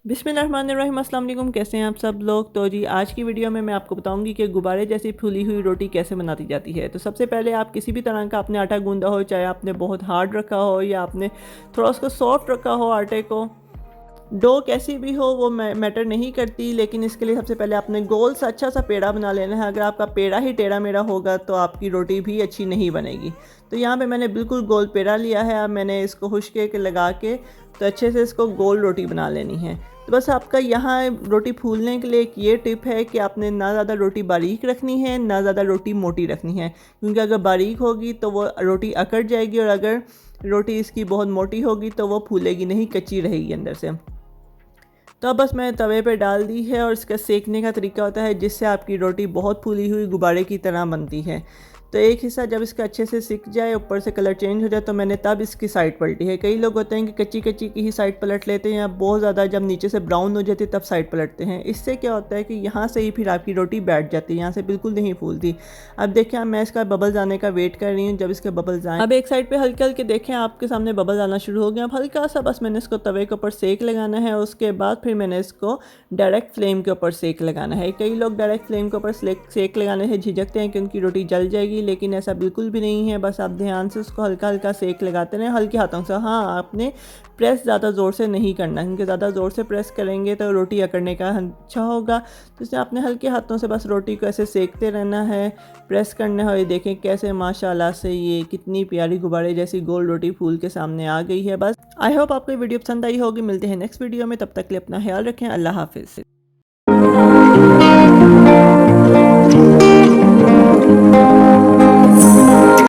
बिस्मिल्लाहिर्रहमानिर्रहीम, अस्सलाम वालेकुम। कैसे हैं आप सब लोग। तो जी आज की वीडियो में मैं आपको बताऊंगी कि गुब्बारे जैसी फूली हुई रोटी कैसे बनाती जाती है। तो सबसे पहले आप किसी भी तरह का आपने आटा गूंदा हो, चाहे आपने बहुत हार्ड रखा हो या आपने थोड़ा उसको सॉफ्ट रखा हो आटे को, डो कैसी भी हो वो मैटर नहीं करती। लेकिन इसके लिए सबसे पहले आपने गोल सा अच्छा सा पेड़ा बना लेना है। अगर आपका पेड़ा ही टेढ़ा मेढ़ा होगा तो आपकी रोटी भी अच्छी नहीं बनेगी। तो यहाँ पे मैंने बिल्कुल गोल पेड़ा लिया है। अब मैंने इसको खुश्के के लगा के तो अच्छे से इसको गोल रोटी बना लेनी है। तो बस आपका यहाँ रोटी फूलने के लिए एक ये टिप है कि आपने ना ज़्यादा रोटी बारीक रखनी है, ना ज़्यादा रोटी मोटी रखनी है, क्योंकि अगर बारीक होगी तो वो रोटी अकड़ जाएगी और अगर रोटी इसकी बहुत मोटी होगी तो वो फूलेगी नहीं, कच्ची रहेगी अंदर से। तो अब बस मैंने तवे पे डाल दी है और इसका सेकने का तरीका होता है जिससे आपकी रोटी बहुत फूली हुई गुब्बारे की तरह बनती है। तो एक हिस्सा जब इसका अच्छे से सिक जाए, ऊपर से कलर चेंज हो जाए, तो मैंने तब इसकी साइड पलटी है। कई लोग होते हैं कि कच्ची कच्ची की ही साइड पलट लेते हैं या बहुत ज़्यादा जब नीचे से ब्राउन हो जाती है तब साइड पलटते हैं। इससे क्या होता है कि यहाँ से ही फिर आपकी रोटी बैठ जाती है, यहाँ से बिल्कुल नहीं फूलती। अब देखें, मैं इसका बबल्स आने का वेट कर रही हूँ। जब इसके बबल्स आए, अब एक साइड पर हल्के हल्के देखें आपके सामने बबल्स आना शुरू हो गया। अब हल्का सा बस मैंने इसको तवे के ऊपर सेक लगाना है। उसके बाद फिर मैंने इसको डायरेक्ट फ्लेम के ऊपर सेक लगाना है। कई लोग डायरेक्ट फ्लेम के ऊपर सेक लगाने से झिझकते हैं कि उनकी रोटी जल जाएगी, लेकिन ऐसा बिल्कुल भी नहीं है। बस आप ध्यान से उसको हल्का हल्का सेक लगाते रहें, हल्के हाथों से। हाँ, आपने प्रेस ज़्यादा ज़ोर से नहीं करना, क्योंकि ज़्यादा ज़ोर से प्रेस करेंगे तो रोटी अकड़ने का अच्छा होगा। तो इसलिए आपने हल्के हाथों से बस रोटी को ऐसे सेकते रहना है, प्रेस करना है। देखें कैसे माशाल्लाह से ये कितनी प्यारी गुब्बारे जैसी गोल रोटी फूल के सामने आ गई है। बस आई होप आपको वीडियो पसंद आई होगी। मिलते हैं नेक्स्ट वीडियो में, तब तक के लिए अपना ख्याल रखें। अल्लाह हाफिज़।